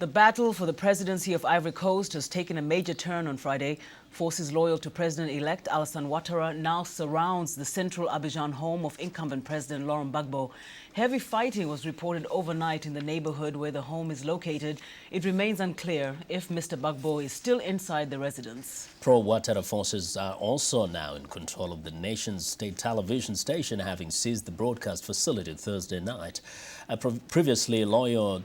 The battle for the presidency of Ivory Coast has taken a major turn on Friday. Forces loyal to President-elect Alassane Ouattara now surrounds the central Abidjan home of incumbent President Laurent Gbagbo. Heavy fighting was reported overnight in the neighborhood where the home is located. It remains unclear if Mr. Gbagbo is still inside the residence. Pro-Ouattara forces are also now in control of the nation's state television station, having seized the broadcast facility Thursday night. Previously, loyal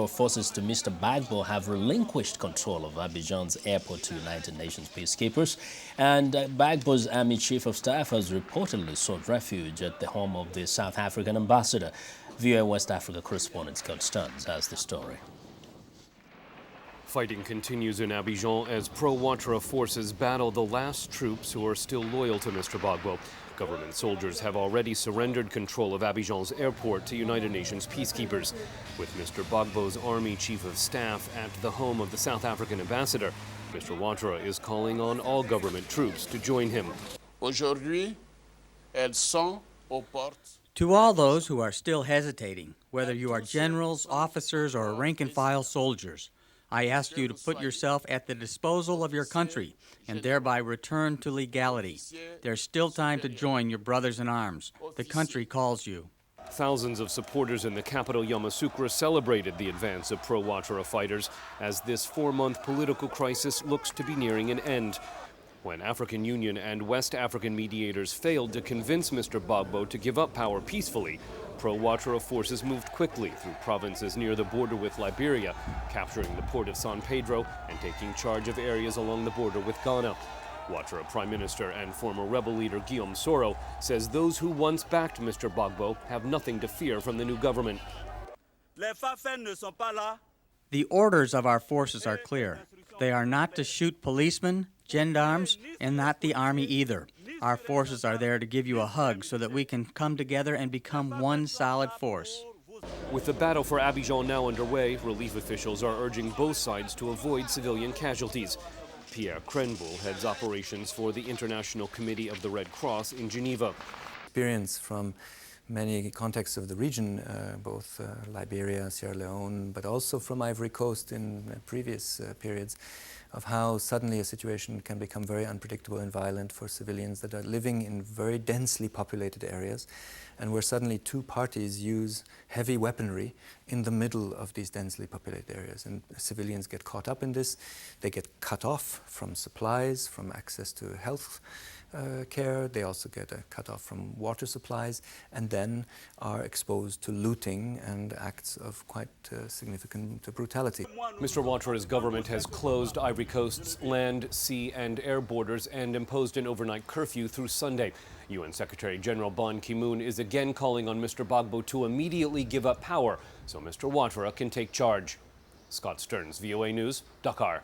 forces to Mr. Gbagbo have relinquished control of Abidjan's airport to United Nations peacekeepers, and Gbagbo's army chief of staff has reportedly sought refuge at the home of the South African ambassador. VOA West Africa correspondent Scott Stearns has the story. Fighting continues in Abidjan as pro-Ouattara forces battle the last troops who are still loyal to Mr. Gbagbo. Government soldiers have already surrendered control of Abidjan's airport to United Nations peacekeepers. With Mr. Gbagbo's army chief of staff at the home of the South African ambassador, Mr. Ouattara is calling on all government troops to join him. Aujourd'hui, elles sont aux portes. To all those who are still hesitating, whether you are generals, officers, or rank-and-file soldiers, I ask you to put yourself at the disposal of your country and thereby return to legality. There's still time to join your brothers in arms. The country calls you. Thousands of supporters in the capital Yamoussoukro celebrated the advance of pro-Ouattara fighters as this 4-month political crisis looks to be nearing an end. When African Union and West African mediators failed to convince Mr. Gbagbo to give up power peacefully, pro-Ouattara forces moved quickly through provinces near the border with Liberia, capturing the port of San Pedro and taking charge of areas along the border with Ghana. Ouattara Prime Minister and former rebel leader Guillaume Soro says those who once backed Mr. Gbagbo have nothing to fear from the new government. The orders of our forces are clear. They are not to shoot policemen, gendarmes, and not the army either. Our forces are there to give you a hug so that we can come together and become one solid force. With the battle for Abidjan now underway, relief officials are urging both sides to avoid civilian casualties. Pierre Crenville heads operations for the International Committee of the Red Cross in Geneva. Experience from many contexts of the region, both Liberia, Sierra Leone, but also from Ivory Coast in previous periods, of how suddenly a situation can become very unpredictable and violent for civilians that are living in very densely populated areas, and where suddenly two parties use heavy weaponry in the middle of these densely populated areas. And civilians get caught up in this. They get cut off from supplies, from access to health care. They also get cut off from water supplies, and then are exposed to looting and acts of quite significant brutality. Mr. Ouattara's government has closed Ivory Coast's land, sea, and air borders and imposed an overnight curfew through Sunday. UN Secretary General Ban Ki-moon is again calling on Mr. Gbagbo to immediately give up power so Mr. Ouattara can take charge. Scott Stearns, VOA News, Dakar.